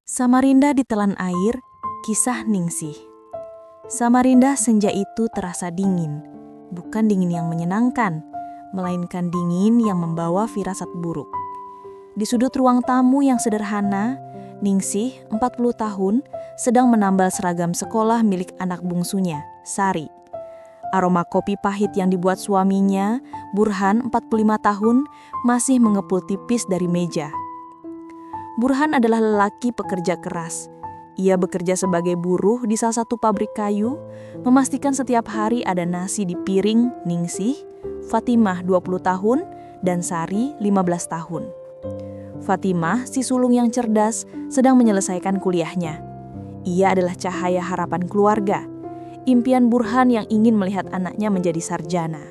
Samarinda ditelan air, kisah Ningsih. Samarinda senja itu terasa dingin, bukan dingin yang menyenangkan, melainkan dingin yang membawa firasat buruk. Di sudut ruang tamu yang sederhana, Ningsih, 40 tahun, sedang menambal seragam sekolah milik anak bungsunya, Sari. Aroma kopi pahit yang dibuat suaminya, Burhan, 45 tahun, masih mengepul tipis dari meja. Burhan adalah lelaki pekerja keras. Ia bekerja sebagai buruh di salah satu pabrik kayu, memastikan setiap hari ada nasi di piring Ningsih, Fatimah 20 tahun, dan Sari 15 tahun. Fatimah, si sulung yang cerdas, sedang menyelesaikan kuliahnya. Ia adalah cahaya harapan keluarga, impian Burhan yang ingin melihat anaknya menjadi sarjana.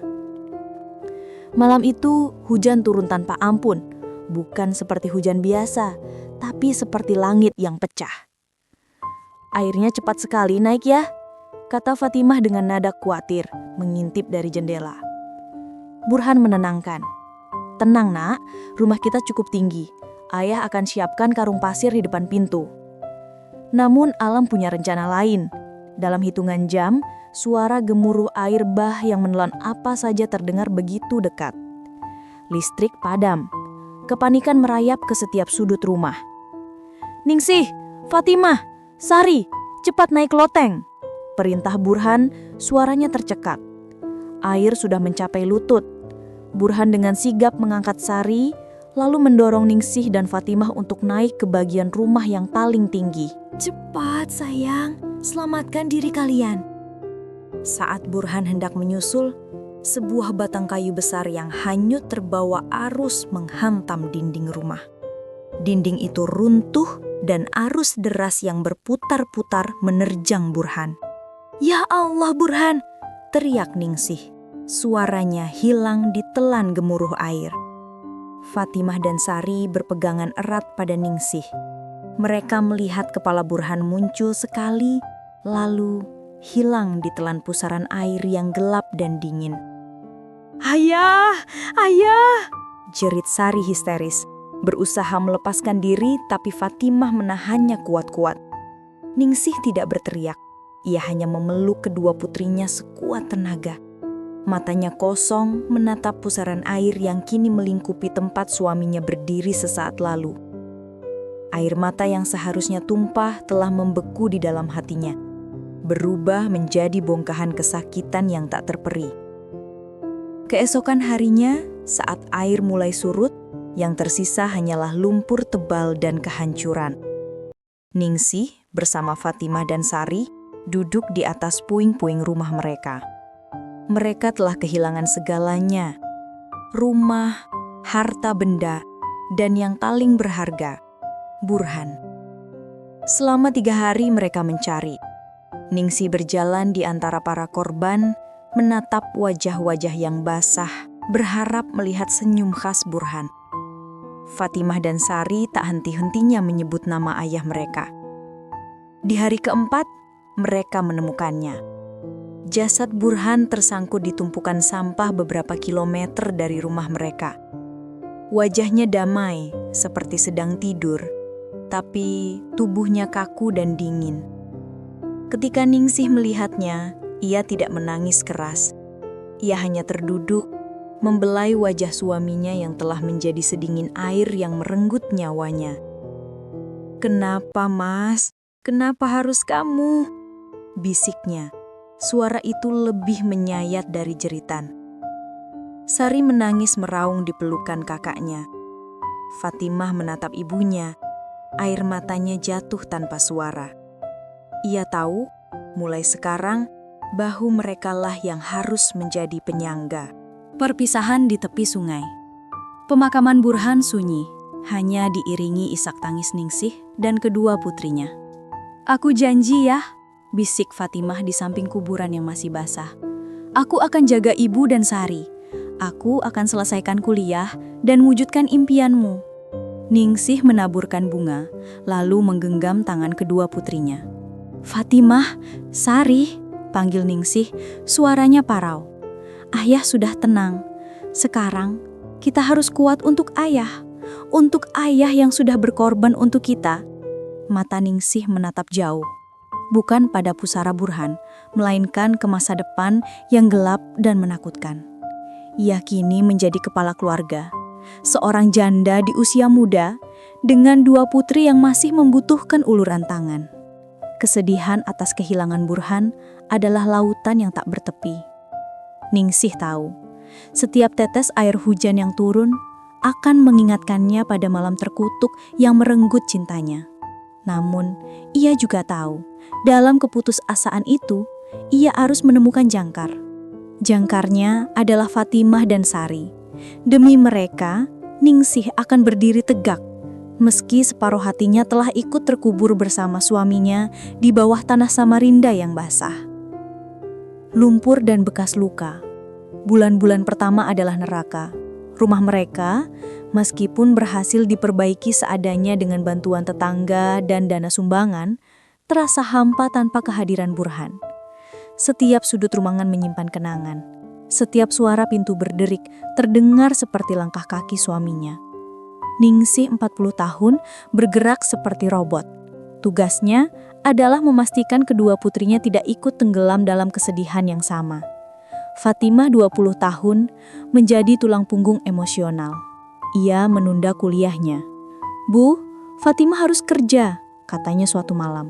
Malam itu, hujan turun tanpa ampun. Bukan seperti hujan biasa, tapi seperti langit yang pecah. "Airnya cepat sekali naik ya," kata Fatimah dengan nada khawatir, mengintip dari jendela. Burhan menenangkan. "Tenang nak, rumah kita cukup tinggi. Ayah akan siapkan karung pasir di depan pintu." Namun alam punya rencana lain. Dalam hitungan jam, suara gemuruh air bah yang menelan apa saja terdengar begitu dekat. Listrik padam. Kepanikan merayap ke setiap sudut rumah. "Ningsih, Fatimah, Sari, cepat naik loteng," perintah Burhan, suaranya tercekat. Air sudah mencapai lutut. Burhan dengan sigap mengangkat Sari, lalu mendorong Ningsih dan Fatimah untuk naik ke bagian rumah yang paling tinggi. "Cepat sayang, selamatkan diri kalian." Saat Burhan hendak menyusul, sebuah batang kayu besar yang hanyut terbawa arus menghantam dinding rumah. Dinding itu runtuh dan arus deras yang berputar-putar menerjang Burhan. "Ya Allah Burhan!" teriak Ningsih. Suaranya hilang ditelan gemuruh air. Fatimah dan Sari berpegangan erat pada Ningsih. Mereka melihat kepala Burhan muncul sekali, lalu hilang ditelan pusaran air yang gelap dan dingin. "Ayah! Ayah!" jerit Sari histeris. Berusaha melepaskan diri, tapi Fatimah menahannya kuat-kuat. Ningsih tidak berteriak. Ia hanya memeluk kedua putrinya sekuat tenaga. Matanya kosong menatap pusaran air yang kini melingkupi tempat suaminya berdiri sesaat lalu. Air mata yang seharusnya tumpah telah membeku di dalam hatinya, berubah menjadi bongkahan kesakitan yang tak terperi. Keesokan harinya, saat air mulai surut, yang tersisa hanyalah lumpur tebal dan kehancuran. Ningsih bersama Fatimah dan Sari duduk di atas puing-puing rumah mereka. Mereka telah kehilangan segalanya: rumah, harta benda, dan yang paling berharga, Burhan. Selama 3 hari mereka mencari. Ningsih berjalan di antara para korban, menatap wajah-wajah yang basah, berharap melihat senyum khas Burhan. Fatimah dan Sari tak henti-hentinya menyebut nama ayah mereka. Di hari keempat, mereka menemukannya. Jasad Burhan tersangkut di tumpukan sampah beberapa kilometer dari rumah mereka. Wajahnya damai, seperti sedang tidur, tapi tubuhnya kaku dan dingin. Ketika Ningsih melihatnya, ia tidak menangis keras. Ia hanya terduduk, membelai wajah suaminya yang telah menjadi sedingin air yang merenggut nyawanya. "Kenapa, Mas? Kenapa harus kamu?" bisiknya. Suara itu lebih menyayat dari jeritan. Sari menangis meraung di pelukan kakaknya. Fatimah menatap ibunya. Air matanya jatuh tanpa suara. Ia tahu, mulai sekarang, bahu merekalah yang harus menjadi penyangga. Perpisahan di tepi sungai. Pemakaman Burhan sunyi, hanya diiringi isak tangis Ningsih dan kedua putrinya. "Aku janji ya," bisik Fatimah di samping kuburan yang masih basah. "Aku akan jaga ibu dan Sari. Aku akan selesaikan kuliah dan wujudkan impianmu." Ningsih menaburkan bunga, lalu menggenggam tangan kedua putrinya. "Fatimah, Sari," panggil Ningsih, suaranya parau. "Ayah sudah tenang. Sekarang kita harus kuat untuk ayah yang sudah berkorban untuk kita." Mata Ningsih menatap jauh, bukan pada pusara Burhan, melainkan ke masa depan yang gelap dan menakutkan. Ia kini menjadi kepala keluarga, seorang janda di usia muda dengan 2 putri yang masih membutuhkan uluran tangan. Kesedihan atas kehilangan Burhan adalah lautan yang tak bertepi. Ningsih tahu, setiap tetes air hujan yang turun akan mengingatkannya pada malam terkutuk yang merenggut cintanya. Namun, ia juga tahu, dalam keputusasaan itu, ia harus menemukan jangkar. Jangkarnya adalah Fatimah dan Sari. Demi mereka, Ningsih akan berdiri tegak, meski separuh hatinya telah ikut terkubur bersama suaminya di bawah tanah Samarinda yang basah. Lumpur dan bekas luka. Bulan-bulan pertama adalah neraka. Rumah mereka, meskipun berhasil diperbaiki seadanya dengan bantuan tetangga dan dana sumbangan, terasa hampa tanpa kehadiran Burhan. Setiap sudut ruangan menyimpan kenangan. Setiap suara pintu berderik terdengar seperti langkah kaki suaminya. Ningsih 40 tahun bergerak seperti robot. Tugasnya adalah memastikan kedua putrinya tidak ikut tenggelam dalam kesedihan yang sama. Fatimah 20 tahun menjadi tulang punggung emosional. Ia menunda kuliahnya. "Bu, Fatimah harus kerja," katanya suatu malam.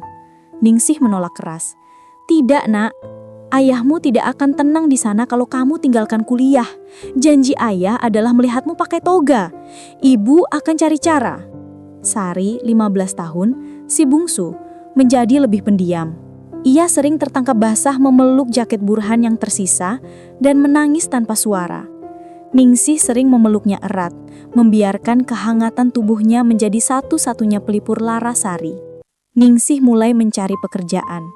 Ningsih menolak keras. "Tidak, Nak. Ayahmu tidak akan tenang di sana kalau kamu tinggalkan kuliah. Janji ayah adalah melihatmu pakai toga. Ibu akan cari cara." Sari, 15 tahun, si bungsu, menjadi lebih pendiam. Ia sering tertangkap basah memeluk jaket Burhan yang tersisa dan menangis tanpa suara. Ningsih sering memeluknya erat, membiarkan kehangatan tubuhnya menjadi satu-satunya pelipur lara Sari. Ningsih mulai mencari pekerjaan.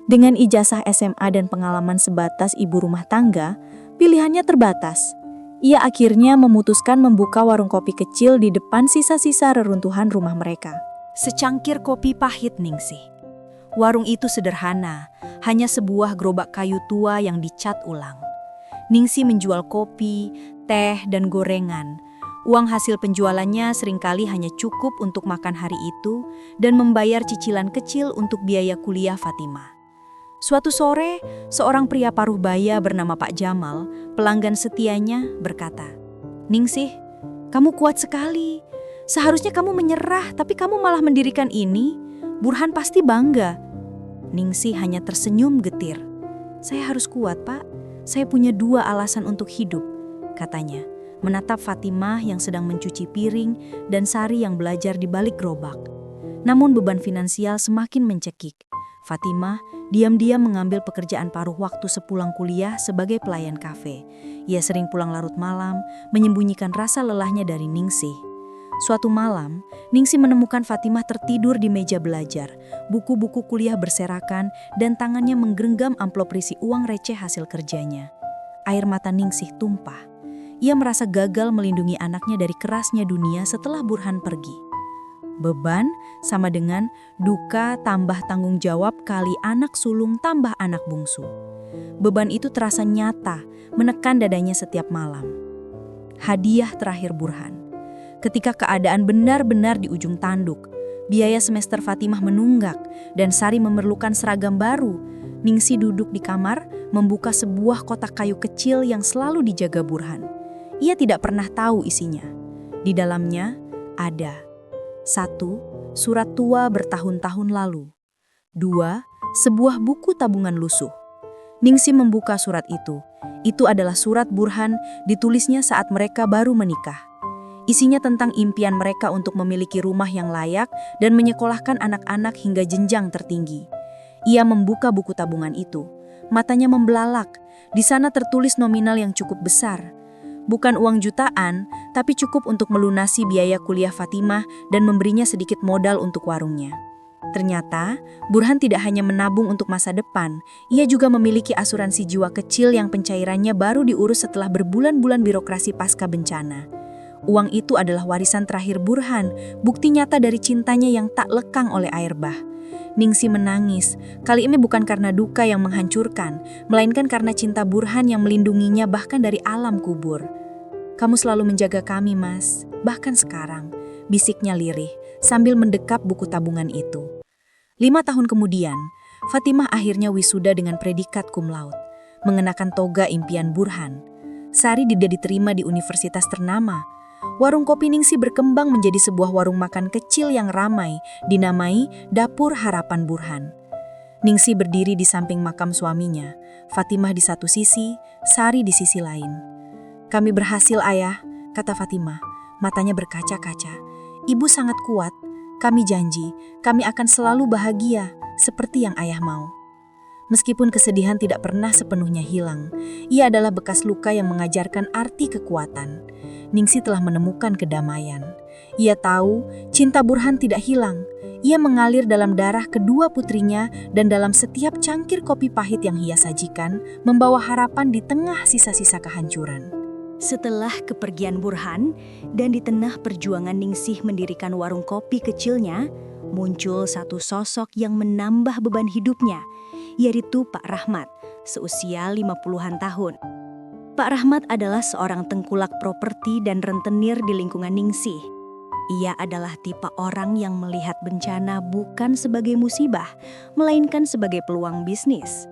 Dengan ijazah SMA dan pengalaman sebatas ibu rumah tangga, pilihannya terbatas. Ia akhirnya memutuskan membuka warung kopi kecil di depan sisa-sisa reruntuhan rumah mereka. Secangkir kopi pahit Ningsih. Warung itu sederhana, hanya sebuah gerobak kayu tua yang dicat ulang. Ningsih menjual kopi, teh, dan gorengan. Uang hasil penjualannya seringkali hanya cukup untuk makan hari itu dan membayar cicilan kecil untuk biaya kuliah Fatimah. Suatu sore, seorang pria paruh baya bernama Pak Jamal, pelanggan setianya, berkata, "Ningsih, kamu kuat sekali. Seharusnya kamu menyerah, tapi kamu malah mendirikan ini. Burhan pasti bangga." Ningsih hanya tersenyum getir. "Saya harus kuat, Pak. Saya punya 2 alasan untuk hidup," katanya, menatap Fatimah yang sedang mencuci piring dan Sari yang belajar di balik gerobak. Namun beban finansial semakin mencekik. Fatimah diam-diam mengambil pekerjaan paruh waktu sepulang kuliah sebagai pelayan kafe. Ia sering pulang larut malam, menyembunyikan rasa lelahnya dari Ningsih. Suatu malam, Ningsih menemukan Fatimah tertidur di meja belajar, buku-buku kuliah berserakan, dan tangannya menggenggam amplop berisi uang receh hasil kerjanya. Air mata Ningsih tumpah. Ia merasa gagal melindungi anaknya dari kerasnya dunia setelah Burhan pergi. Beban sama dengan duka tambah tanggung jawab kali anak sulung tambah anak bungsu. Beban itu terasa nyata, menekan dadanya setiap malam. Hadiah terakhir Burhan. Ketika keadaan benar-benar di ujung tanduk, biaya semester Fatimah menunggak dan Sari memerlukan seragam baru, Ningsih duduk di kamar membuka sebuah kotak kayu kecil yang selalu dijaga Burhan. Ia tidak pernah tahu isinya. Di dalamnya ada 1. Surat tua bertahun-tahun lalu. 2. Sebuah buku tabungan lusuh. Ningsih membuka surat itu. Itu adalah surat Burhan, ditulisnya saat mereka baru menikah. Isinya tentang impian mereka untuk memiliki rumah yang layak dan menyekolahkan anak-anak hingga jenjang tertinggi. Ia membuka buku tabungan itu. Matanya membelalak. Di sana tertulis nominal yang cukup besar. Bukan uang jutaan, tapi cukup untuk melunasi biaya kuliah Fatimah dan memberinya sedikit modal untuk warungnya. Ternyata, Burhan tidak hanya menabung untuk masa depan, ia juga memiliki asuransi jiwa kecil yang pencairannya baru diurus setelah berbulan-bulan birokrasi pasca bencana. Uang itu adalah warisan terakhir Burhan, bukti nyata dari cintanya yang tak lekang oleh air bah. Ningsih menangis, kali ini bukan karena duka yang menghancurkan, melainkan karena cinta Burhan yang melindunginya bahkan dari alam kubur. "Kamu selalu menjaga kami, Mas, bahkan sekarang," bisiknya lirih, sambil mendekap buku tabungan itu. 5 tahun kemudian, Fatimah akhirnya wisuda dengan predikat cum laude, mengenakan toga impian Burhan. Sari tidak diterima di universitas ternama. Warung kopi Ningsih berkembang menjadi sebuah warung makan kecil yang ramai, dinamai Dapur Harapan Burhan. Ningsih berdiri di samping makam suaminya, Fatimah di satu sisi, Sari di sisi lain. "Kami berhasil, Ayah," kata Fatimah, matanya berkaca-kaca. "Ibu sangat kuat, kami janji, kami akan selalu bahagia, seperti yang Ayah mau." Meskipun kesedihan tidak pernah sepenuhnya hilang, ia adalah bekas luka yang mengajarkan arti kekuatan. Ningsih telah menemukan kedamaian. Ia tahu cinta Burhan tidak hilang. Ia mengalir dalam darah kedua putrinya dan dalam setiap cangkir kopi pahit yang ia sajikan, membawa harapan di tengah sisa-sisa kehancuran. Setelah kepergian Burhan dan di tengah perjuangan Ningsih mendirikan warung kopi kecilnya, muncul satu sosok yang menambah beban hidupnya, yaitu Pak Rahmat, seusia 50-an tahun. Pak Rahmat adalah seorang tengkulak properti dan rentenir di lingkungan Ningsih. Ia adalah tipe orang yang melihat bencana bukan sebagai musibah, melainkan sebagai peluang bisnis.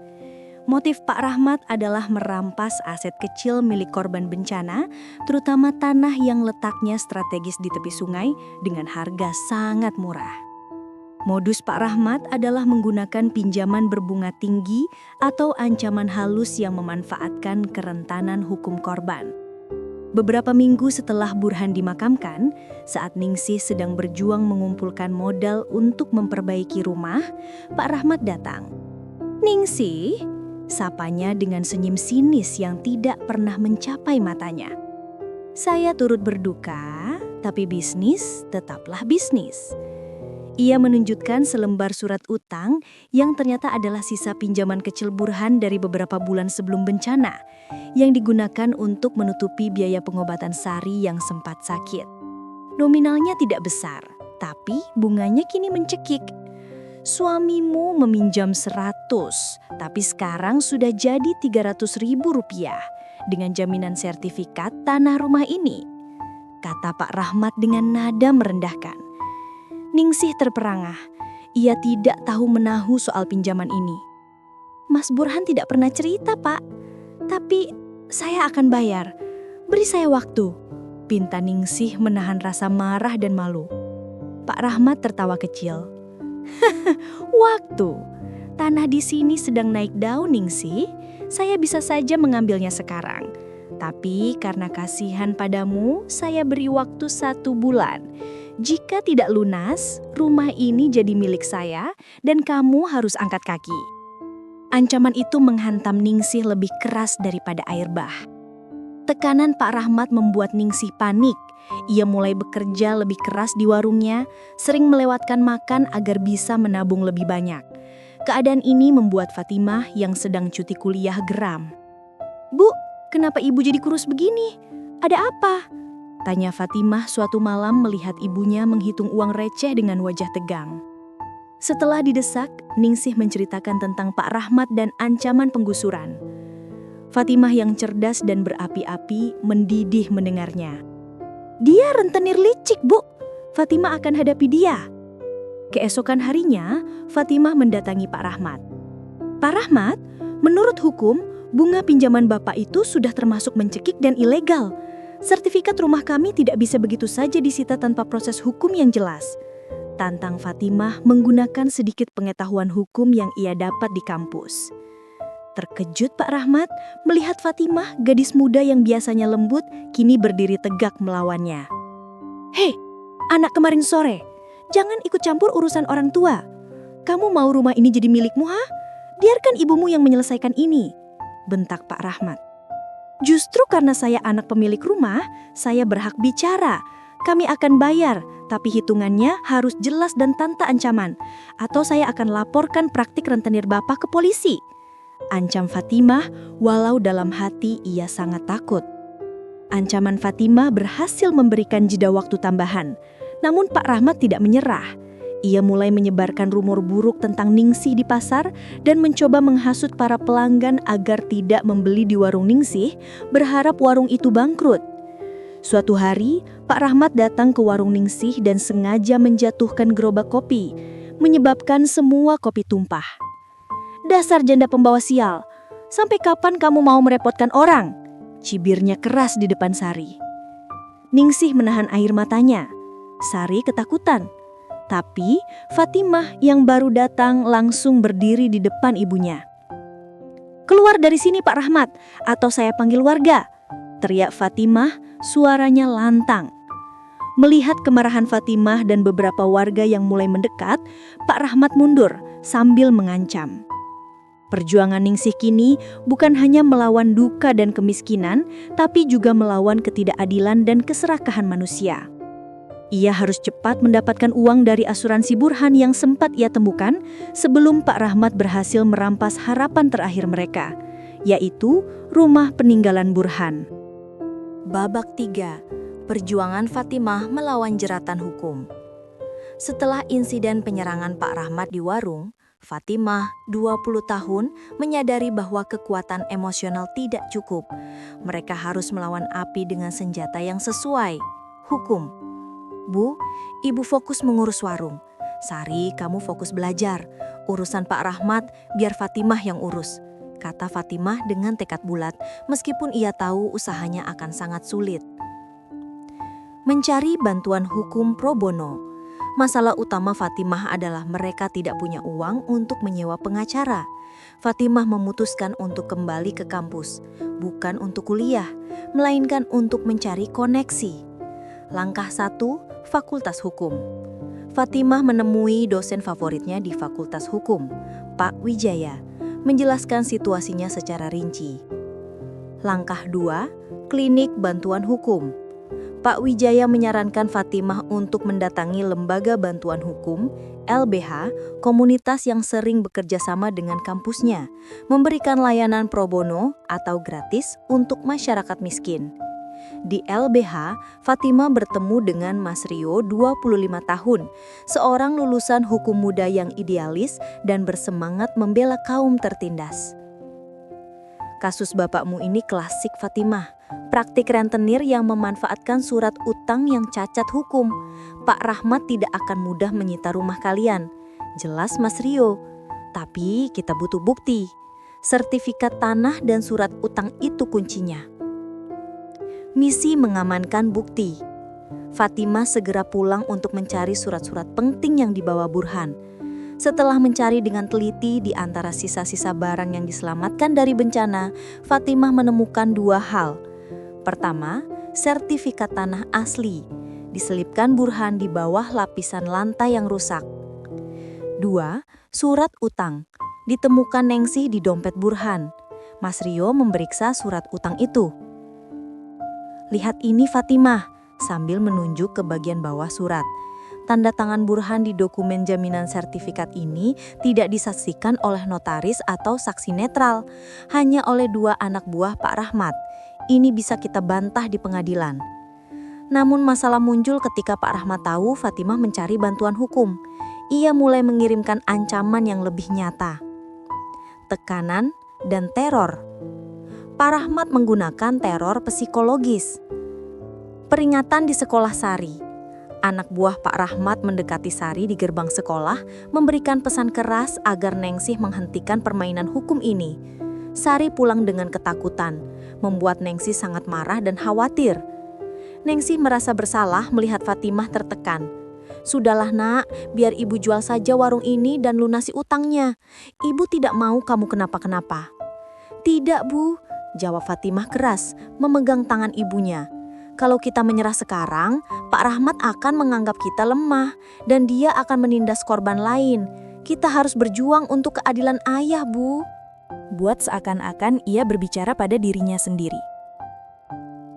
Motif Pak Rahmat adalah merampas aset kecil milik korban bencana, terutama tanah yang letaknya strategis di tepi sungai dengan harga sangat murah. Modus Pak Rahmat adalah menggunakan pinjaman berbunga tinggi atau ancaman halus yang memanfaatkan kerentanan hukum korban. Beberapa minggu setelah Burhan dimakamkan, saat Ningsih sedang berjuang mengumpulkan modal untuk memperbaiki rumah, Pak Rahmat datang. "Ningsih," sapanya dengan senyum sinis yang tidak pernah mencapai matanya. "Saya turut berduka, tapi bisnis tetaplah bisnis." Ia menunjukkan selembar surat utang yang ternyata adalah sisa pinjaman kecil Burhan dari beberapa bulan sebelum bencana, yang digunakan untuk menutupi biaya pengobatan Sari yang sempat sakit. Nominalnya tidak besar, tapi bunganya kini mencekik. "Suamimu meminjam 100, tapi sekarang sudah jadi 300.000 rupiah dengan jaminan sertifikat tanah rumah ini," kata Pak Rahmat dengan nada merendahkan. Ningsih terperangah. Ia tidak tahu menahu soal pinjaman ini. "Mas Burhan tidak pernah cerita, Pak. Tapi saya akan bayar. Beri saya waktu," pinta Ningsih menahan rasa marah dan malu. Pak Rahmat tertawa kecil. "Waktu? Tanah di sini sedang naik daun, Ningsih. Saya bisa saja mengambilnya sekarang. Tapi karena kasihan padamu, saya beri waktu 1 bulan. Jika tidak lunas, rumah ini jadi milik saya dan kamu harus angkat kaki." Ancaman itu menghantam Ningsih lebih keras daripada air bah. Tekanan Pak Rahmat membuat Ningsih panik. Ia mulai bekerja lebih keras di warungnya, sering melewatkan makan agar bisa menabung lebih banyak. Keadaan ini membuat Fatimah yang sedang cuti kuliah geram. "Bu, kenapa ibu jadi kurus begini? Ada apa?" tanya Fatimah suatu malam melihat ibunya menghitung uang receh dengan wajah tegang. Setelah didesak, Ningsih menceritakan tentang Pak Rahmat dan ancaman penggusuran. Fatimah yang cerdas dan berapi-api mendidih mendengarnya. "Dia rentenir licik, Bu. Fatimah akan hadapi dia." Keesokan harinya, Fatimah mendatangi Pak Rahmat. "Pak Rahmat, menurut hukum, bunga pinjaman Bapak itu sudah termasuk mencekik dan ilegal. Sertifikat rumah kami tidak bisa begitu saja disita tanpa proses hukum yang jelas," tantang Fatimah menggunakan sedikit pengetahuan hukum yang ia dapat di kampus. Terkejut Pak Rahmat melihat Fatimah, gadis muda yang biasanya lembut, kini berdiri tegak melawannya. "Hei, anak kemarin sore, jangan ikut campur urusan orang tua. Kamu mau rumah ini jadi milikmu, ha? Biarkan ibumu yang menyelesaikan ini," bentak Pak Rahmat. "Justru karena saya anak pemilik rumah, saya berhak bicara. Kami akan bayar, tapi hitungannya harus jelas dan tanpa ancaman. Atau saya akan laporkan praktik rentenir Bapak ke polisi," ancam Fatimah, walau dalam hati ia sangat takut. Ancaman Fatimah berhasil memberikan jeda waktu tambahan. Namun Pak Rahmat tidak menyerah. Ia mulai menyebarkan rumor buruk tentang Ningsih di pasar dan mencoba menghasut para pelanggan agar tidak membeli di warung Ningsih, berharap warung itu bangkrut. Suatu hari, Pak Rahmat datang ke warung Ningsih dan sengaja menjatuhkan gerobak kopi, menyebabkan semua kopi tumpah. "Dasar janda pembawa sial, sampai kapan kamu mau merepotkan orang?" Cibirnya keras di depan Sari. Ningsih menahan air matanya. Sari ketakutan. Tapi Fatimah yang baru datang langsung berdiri di depan ibunya. "Keluar dari sini Pak Rahmat, atau saya panggil warga," teriak Fatimah, suaranya lantang. Melihat kemarahan Fatimah dan beberapa warga yang mulai mendekat, Pak Rahmat mundur sambil mengancam. Perjuangan Ningsih kini bukan hanya melawan duka dan kemiskinan, tapi juga melawan ketidakadilan dan keserakahan manusia. Ia harus cepat mendapatkan uang dari asuransi Burhan yang sempat ia temukan sebelum Pak Rahmat berhasil merampas harapan terakhir mereka, yaitu rumah peninggalan Burhan. Babak 3. Perjuangan Fatimah melawan jeratan hukum. Setelah insiden penyerangan Pak Rahmat di warung, Fatimah, 20 tahun, menyadari bahwa kekuatan emosional tidak cukup. Mereka harus melawan api dengan senjata yang sesuai, hukum. "Bu, ibu fokus mengurus warung. Sari, kamu fokus belajar. Urusan Pak Rahmat, biar Fatimah yang urus," kata Fatimah dengan tekad bulat, meskipun ia tahu usahanya akan sangat sulit. Mencari bantuan hukum pro bono. Masalah utama Fatimah adalah mereka tidak punya uang untuk menyewa pengacara. Fatimah memutuskan untuk kembali ke kampus, bukan untuk kuliah, melainkan untuk mencari koneksi. Langkah 1, Fakultas Hukum. Fatimah menemui dosen favoritnya di Fakultas Hukum, Pak Wijaya, menjelaskan situasinya secara rinci. Langkah 2, Klinik Bantuan Hukum. Pak Wijaya menyarankan Fatimah untuk mendatangi Lembaga Bantuan Hukum, LBH, komunitas yang sering bekerja sama dengan kampusnya, memberikan layanan pro bono atau gratis untuk masyarakat miskin. Di LBH, Fatimah bertemu dengan Mas Rio, 25 tahun, seorang lulusan hukum muda yang idealis dan bersemangat membela kaum tertindas. "Kasus bapakmu ini klasik Fatimah, praktik rentenir yang memanfaatkan surat utang yang cacat hukum. Pak Rahmat tidak akan mudah menyita rumah kalian," jelas Mas Rio. "Tapi kita butuh bukti. Sertifikat tanah dan surat utang itu kuncinya." Misi mengamankan bukti. Fatimah segera pulang untuk mencari surat-surat penting yang dibawa Burhan. Setelah mencari dengan teliti di antara sisa-sisa barang yang diselamatkan dari bencana, Fatimah menemukan 2 hal. Pertama, sertifikat tanah asli, diselipkan Burhan di bawah lapisan lantai yang rusak. 2, surat utang, ditemukan Ningsih di dompet Burhan. Mas Rio memeriksa surat utang itu. "Lihat ini Fatimah," sambil menunjuk ke bagian bawah surat. Tanda tangan Burhan di dokumen jaminan sertifikat ini tidak disaksikan oleh notaris atau saksi netral, hanya oleh 2 anak buah Pak Rahmat. Ini bisa kita bantah di pengadilan. Namun masalah muncul ketika Pak Rahmat tahu Fatimah mencari bantuan hukum. Ia mulai mengirimkan ancaman yang lebih nyata. Tekanan dan teror. Pak Rahmat menggunakan teror psikologis. Peringatan di sekolah Sari. Anak buah Pak Rahmat mendekati Sari di gerbang sekolah, memberikan pesan keras agar Ningsih menghentikan permainan hukum ini. Sari pulang dengan ketakutan, membuat Ningsih sangat marah dan khawatir. Ningsih merasa bersalah melihat Fatimah tertekan. "Sudahlah nak, biar ibu jual saja warung ini dan lunasi utangnya. Ibu tidak mau kamu kenapa-kenapa." "Tidak Bu," jawab Fatimah keras, memegang tangan ibunya. "Kalau kita menyerah sekarang, Pak Rahmat akan menganggap kita lemah dan dia akan menindas korban lain. Kita harus berjuang untuk keadilan ayah, Bu." Buat seakan-akan ia berbicara pada dirinya sendiri.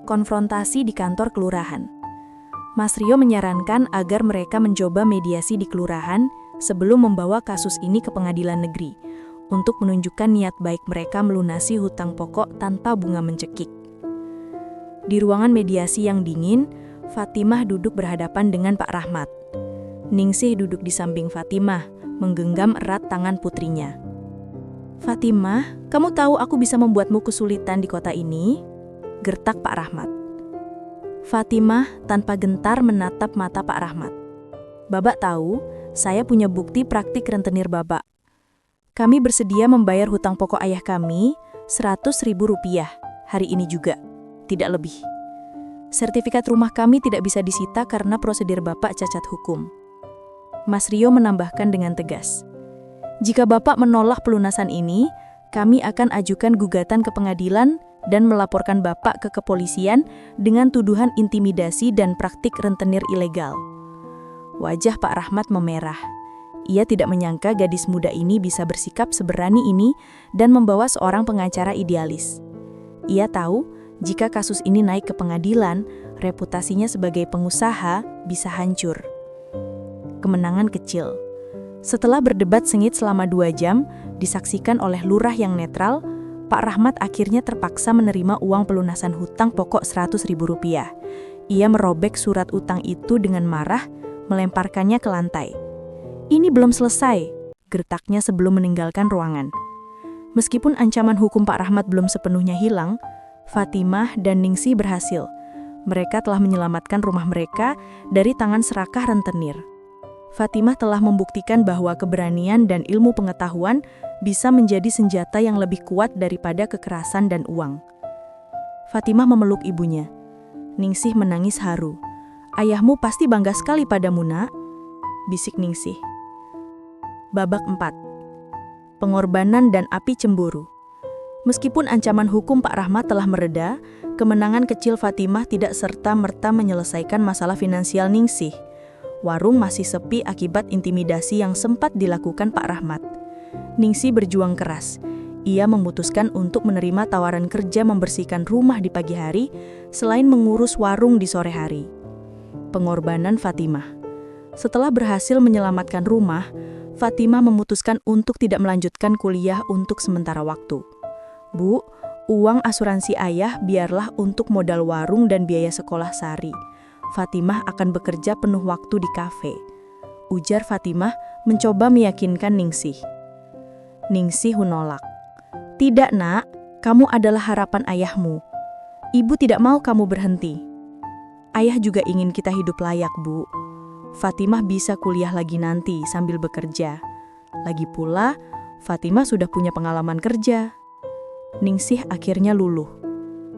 Konfrontasi di kantor kelurahan. Mas Rio menyarankan agar mereka mencoba mediasi di kelurahan sebelum membawa kasus ini ke pengadilan negeri, untuk menunjukkan niat baik mereka melunasi hutang pokok tanpa bunga mencekik. Di ruangan mediasi yang dingin, Fatimah duduk berhadapan dengan Pak Rahmat. Ningsih duduk di samping Fatimah, menggenggam erat tangan putrinya. "Fatimah, kamu tahu aku bisa membuatmu kesulitan di kota ini?" gertak Pak Rahmat. Fatimah tanpa gentar menatap mata Pak Rahmat. Babak tahu, saya punya bukti praktik rentenir Babak. Kami bersedia membayar hutang pokok ayah kami, Rp100.000 hari ini juga, tidak lebih. Sertifikat rumah kami tidak bisa disita karena prosedur Bapak cacat hukum. Mas Rio menambahkan dengan tegas. Jika Bapak menolak pelunasan ini, kami akan ajukan gugatan ke pengadilan dan melaporkan Bapak ke kepolisian dengan tuduhan intimidasi dan praktik rentenir ilegal. Wajah Pak Rahmat memerah. Ia tidak menyangka gadis muda ini bisa bersikap seberani ini dan membawa seorang pengacara idealis. Ia tahu, jika kasus ini naik ke pengadilan, reputasinya sebagai pengusaha bisa hancur. Kemenangan kecil. Setelah berdebat sengit selama 2 jam, disaksikan oleh lurah yang netral, Pak Rahmat akhirnya terpaksa menerima uang pelunasan hutang pokok Rp100.000. Ia merobek surat utang itu dengan marah, melemparkannya ke lantai. Ini belum selesai, gertaknya sebelum meninggalkan ruangan. Meskipun ancaman hukum Pak Rahmat belum sepenuhnya hilang, Fatimah dan Ningsih berhasil. Mereka telah menyelamatkan rumah mereka dari tangan serakah rentenir. Fatimah telah membuktikan bahwa keberanian dan ilmu pengetahuan bisa menjadi senjata yang lebih kuat daripada kekerasan dan uang. Fatimah memeluk ibunya. Ningsih menangis haru. "Ayahmu pasti bangga sekali padamu, Nak," bisik Ningsih. Babak 4. Pengorbanan dan api cemburu. Meskipun ancaman hukum Pak Rahmat telah mereda, kemenangan kecil Fatimah tidak serta-merta menyelesaikan masalah finansial Ningsih. Warung masih sepi akibat intimidasi yang sempat dilakukan Pak Rahmat. Ningsih berjuang keras. Ia memutuskan untuk menerima tawaran kerja membersihkan rumah di pagi hari, selain mengurus warung di sore hari. Pengorbanan Fatimah. Setelah berhasil menyelamatkan rumah, Fatimah memutuskan untuk tidak melanjutkan kuliah untuk sementara waktu. "Bu, uang asuransi ayah biarlah untuk modal warung dan biaya sekolah Sari. Fatimah akan bekerja penuh waktu di kafe," ujar Fatimah mencoba meyakinkan Ningsih. Ningsih menolak. "Tidak, Nak, kamu adalah harapan ayahmu. Ibu tidak mau kamu berhenti. Ayah juga ingin kita hidup layak, Bu. Fatimah bisa kuliah lagi nanti sambil bekerja. Lagi pula, Fatimah sudah punya pengalaman kerja." Ningsih akhirnya luluh.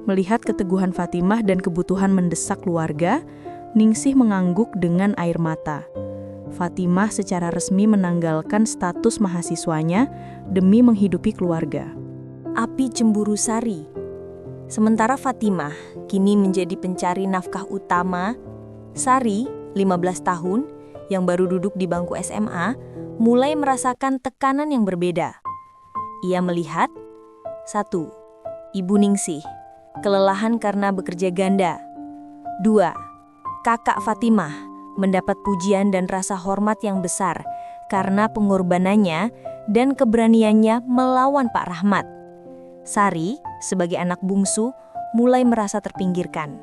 Melihat keteguhan Fatimah dan kebutuhan mendesak keluarga, Ningsih mengangguk dengan air mata. Fatimah secara resmi menanggalkan status mahasiswanya demi menghidupi keluarga. Api cemburu Sari. Sementara Fatimah kini menjadi pencari nafkah utama, Sari, 15 tahun, yang baru duduk di bangku SMA, mulai merasakan tekanan yang berbeda. Ia melihat 1. Ibu Ningsih, kelelahan karena bekerja ganda. 2. Kakak Fatimah, mendapat pujian dan rasa hormat yang besar karena pengorbanannya dan keberaniannya melawan Pak Rahmat. Sari, sebagai anak bungsu, mulai merasa terpinggirkan.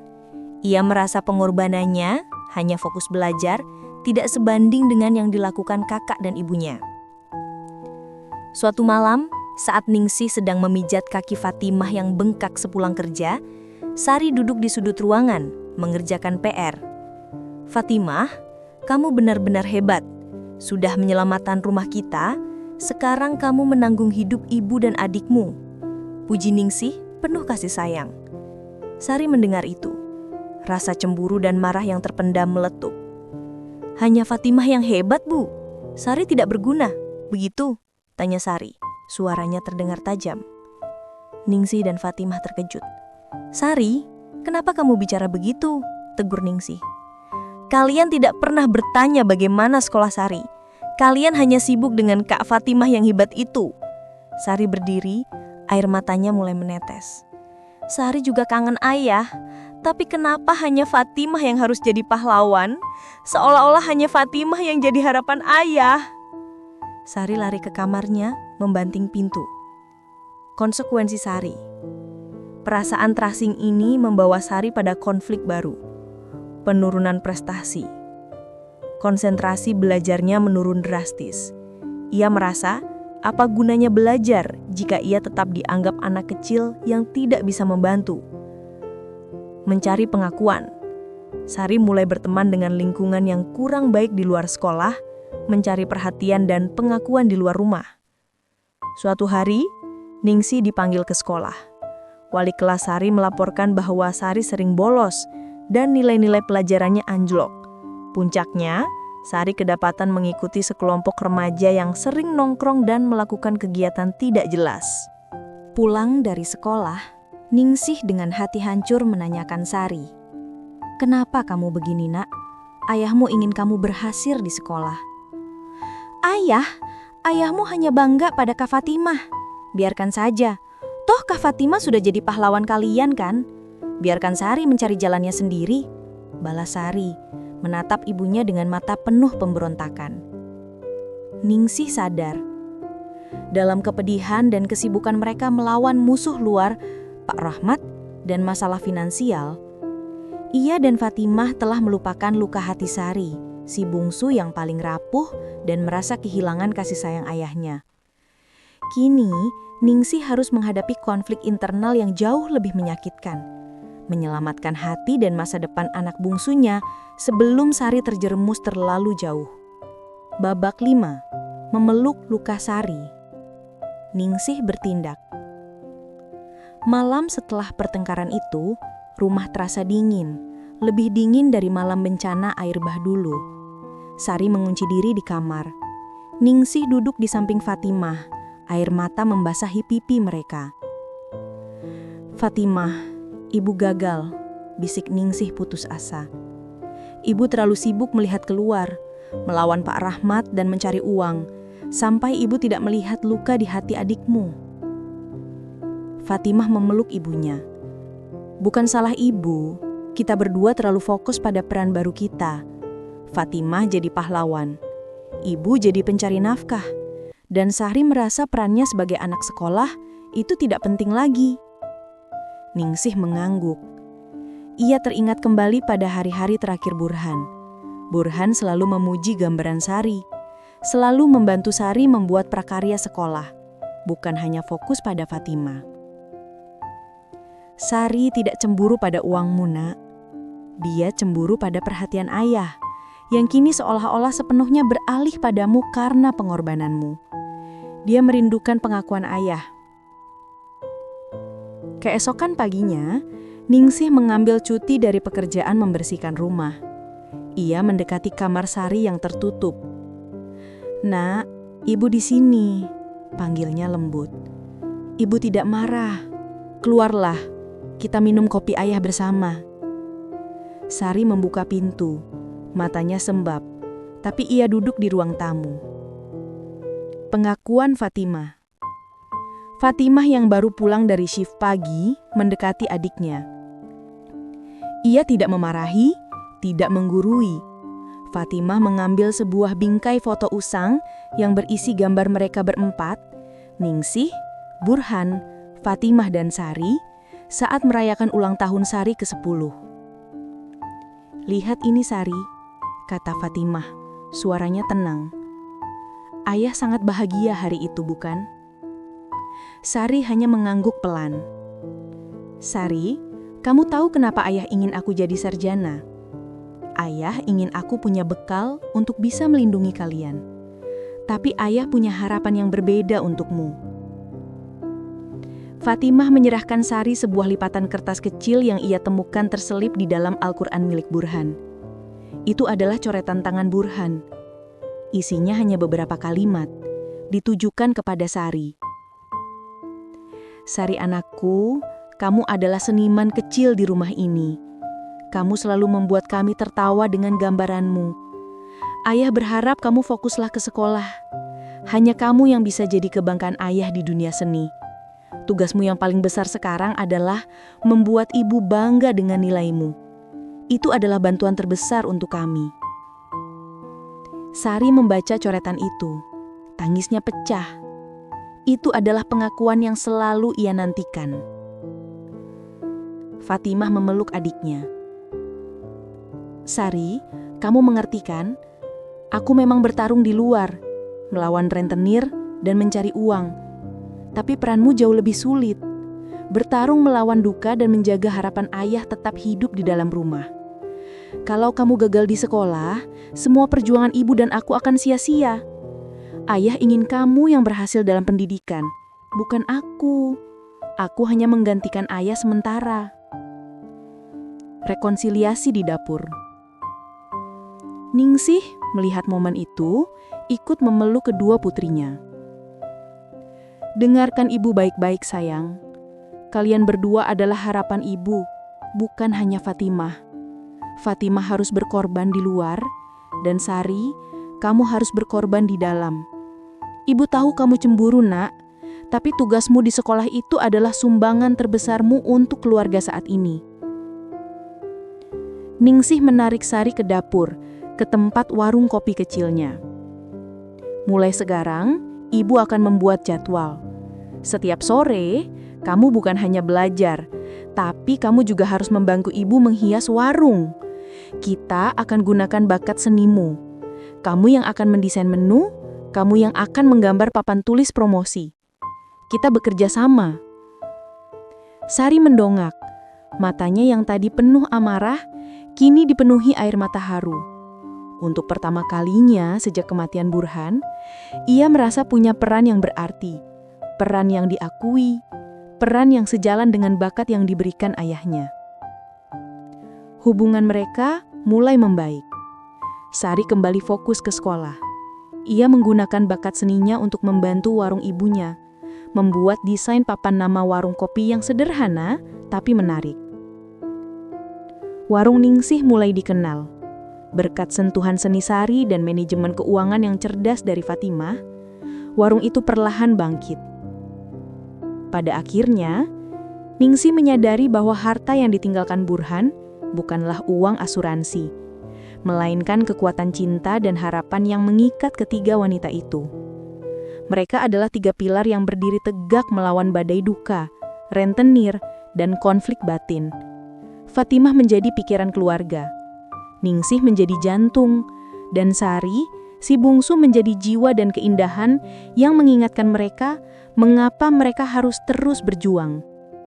Ia merasa pengorbanannya hanya fokus belajar, tidak sebanding dengan yang dilakukan kakak dan ibunya. Suatu malam, saat Ningsih sedang memijat kaki Fatimah yang bengkak sepulang kerja, Sari duduk di sudut ruangan, mengerjakan PR. "Fatimah, kamu benar-benar hebat. Sudah menyelamatkan rumah kita, sekarang kamu menanggung hidup ibu dan adikmu," puji Ningsih penuh kasih sayang. Sari mendengar itu. Rasa cemburu dan marah yang terpendam meletup. "Hanya Fatimah yang hebat, Bu. Sari tidak berguna, begitu?" tanya Sari. Suaranya terdengar tajam. Ningsih dan Fatimah terkejut. "Sari, kenapa kamu bicara begitu?" tegur Ningsih. "Kalian tidak pernah bertanya bagaimana sekolah Sari. Kalian hanya sibuk dengan Kak Fatimah yang hebat itu." Sari berdiri, air matanya mulai menetes. "Sari juga kangen ayah. Tapi kenapa hanya Fatimah yang harus jadi pahlawan? Seolah-olah hanya Fatimah yang jadi harapan ayah." Sari lari ke kamarnya, membanting pintu. Konsekuensi Sari. Perasaan terasing ini membawa Sari pada konflik baru. Penurunan prestasi. Konsentrasi belajarnya menurun drastis. Ia merasa, apa gunanya belajar jika ia tetap dianggap anak kecil yang tidak bisa membantu? Mencari pengakuan. Sari mulai berteman dengan lingkungan yang kurang baik di luar sekolah, mencari perhatian dan pengakuan di luar rumah. Suatu hari, Ningsih dipanggil ke sekolah. Wali kelas Sari melaporkan bahwa Sari sering bolos dan nilai-nilai pelajarannya anjlok. Puncaknya, Sari kedapatan mengikuti sekelompok remaja yang sering nongkrong dan melakukan kegiatan tidak jelas. Pulang dari sekolah, Ningsih dengan hati hancur menanyakan Sari, "Kenapa kamu begini, Nak? Ayahmu ingin kamu berhasil di sekolah." Ayahmu hanya bangga pada Kak Fatimah. Biarkan saja, toh Kak Fatimah sudah jadi pahlawan kalian kan? Biarkan Sari mencari jalannya sendiri, balas Sari, menatap ibunya dengan mata penuh pemberontakan. Ningsih sadar, dalam kepedihan dan kesibukan mereka melawan musuh luar, Pak Rahmat, dan masalah finansial, ia dan Fatimah telah melupakan luka hati Sari, si bungsu yang paling rapuh dan merasa kehilangan kasih sayang ayahnya. Kini, Ningsih harus menghadapi konflik internal yang jauh lebih menyakitkan, menyelamatkan hati dan masa depan anak bungsunya sebelum Sari terjerumus terlalu jauh. Babak 5. Memeluk luka Sari. Ningsih bertindak. Malam setelah pertengkaran itu, rumah terasa dingin, lebih dingin dari malam bencana air bah dulu. Sari mengunci diri di kamar. Ningsih duduk di samping Fatimah, air mata membasahi pipi mereka. "Fatimah, ibu gagal," bisik Ningsih putus asa. "Ibu terlalu sibuk melihat keluar, melawan Pak Rahmat dan mencari uang, sampai ibu tidak melihat luka di hati adikmu." Fatimah memeluk ibunya. "Bukan salah ibu, kita berdua terlalu fokus pada peran baru kita. Fatimah jadi pahlawan, ibu jadi pencari nafkah, dan Sari merasa perannya sebagai anak sekolah itu tidak penting lagi." Ningsih mengangguk. Ia teringat kembali pada hari-hari terakhir Burhan. Burhan selalu memuji gambaran Sari, selalu membantu Sari membuat prakarya sekolah, bukan hanya fokus pada Fatimah. "Sari tidak cemburu pada uangmu, Nak. Dia cemburu pada perhatian ayah, yang kini seolah-olah sepenuhnya beralih padamu karena pengorbananmu. Dia merindukan pengakuan ayah." Keesokan paginya, Ningsih mengambil cuti dari pekerjaan membersihkan rumah. Ia mendekati kamar Sari yang tertutup. "Nak, ibu di sini," panggilnya lembut. "Ibu tidak marah. Keluarlah, kita minum kopi ayah bersama." Sari membuka pintu, matanya sembab, tapi ia duduk di ruang tamu. Pengakuan Fatimah. Fatimah yang baru pulang dari shift pagi mendekati adiknya. Ia tidak memarahi, tidak menggurui. Fatimah mengambil sebuah bingkai foto usang yang berisi gambar mereka berempat, Ningsih, Burhan, Fatimah dan Sari, saat merayakan ulang tahun Sari ke-10. "Lihat ini Sari," kata Fatimah, suaranya tenang. "Ayah sangat bahagia hari itu, bukan?" Sari hanya mengangguk pelan. "Sari, kamu tahu kenapa ayah ingin aku jadi sarjana? Ayah ingin aku punya bekal untuk bisa melindungi kalian. Tapi ayah punya harapan yang berbeda untukmu." Fatimah menyerahkan Sari sebuah lipatan kertas kecil yang ia temukan terselip di dalam Al-Quran milik Burhan. Itu adalah coretan tangan Burhan. Isinya hanya beberapa kalimat, ditujukan kepada Sari. "Sari anakku, kamu adalah seniman kecil di rumah ini. Kamu selalu membuat kami tertawa dengan gambaranmu. Ayah berharap kamu fokuslah ke sekolah. Hanya kamu yang bisa jadi kebanggaan ayah di dunia seni. Tugasmu yang paling besar sekarang adalah membuat ibu bangga dengan nilaimu. Itu adalah bantuan terbesar untuk kami." Sari membaca coretan itu. Tangisnya pecah. Itu adalah pengakuan yang selalu ia nantikan. Fatimah memeluk adiknya. "Sari, kamu mengerti kan? Aku memang bertarung di luar, melawan rentenir dan mencari uang. Tapi peranmu jauh lebih sulit. Bertarung melawan duka dan menjaga harapan ayah tetap hidup di dalam rumah. Kalau kamu gagal di sekolah, semua perjuangan ibu dan aku akan sia-sia. Ayah ingin kamu yang berhasil dalam pendidikan, bukan aku. Aku hanya menggantikan ayah sementara. Rekonsiliasi di dapur. Ningsih melihat momen itu, ikut memeluk kedua putrinya. Dengarkan ibu baik-baik, sayang. Kalian berdua adalah harapan ibu, bukan hanya Fatimah. Fatimah harus berkorban di luar, dan Sari, kamu harus berkorban di dalam. Ibu tahu kamu cemburu, Nak, tapi tugasmu di sekolah itu adalah sumbangan terbesarmu untuk keluarga saat ini. Ningsih menarik Sari ke dapur, ke tempat warung kopi kecilnya. Mulai sekarang, ibu akan membuat jadwal. Setiap sore, kamu bukan hanya belajar, tapi kamu juga harus membantu ibu menghias warung. Kita akan gunakan bakat senimu. Kamu yang akan mendesain menu, kamu yang akan menggambar papan tulis promosi. Kita bekerja sama. Sari mendongak. Matanya yang tadi penuh amarah, kini dipenuhi air mata haru. Untuk pertama kalinya sejak kematian Burhan, ia merasa punya peran yang berarti. Peran yang diakui, peran yang sejalan dengan bakat yang diberikan ayahnya. Hubungan mereka mulai membaik. Sari kembali fokus ke sekolah. Ia menggunakan bakat seninya untuk membantu warung ibunya, membuat desain papan nama warung kopi yang sederhana tapi menarik. Warung Ningsih mulai dikenal. Berkat sentuhan seni Sari dan manajemen keuangan yang cerdas dari Fatimah, warung itu perlahan bangkit. Pada akhirnya, Ningsih menyadari bahwa harta yang ditinggalkan Burhan bukanlah uang asuransi, melainkan kekuatan cinta dan harapan yang mengikat ketiga wanita itu. Mereka adalah 3 pilar yang berdiri tegak melawan badai duka, rentenir, dan konflik batin. Fatimah menjadi pikiran keluarga, Ningsih menjadi jantung, dan Sari, si bungsu menjadi jiwa dan keindahan yang mengingatkan mereka mengapa mereka harus terus berjuang.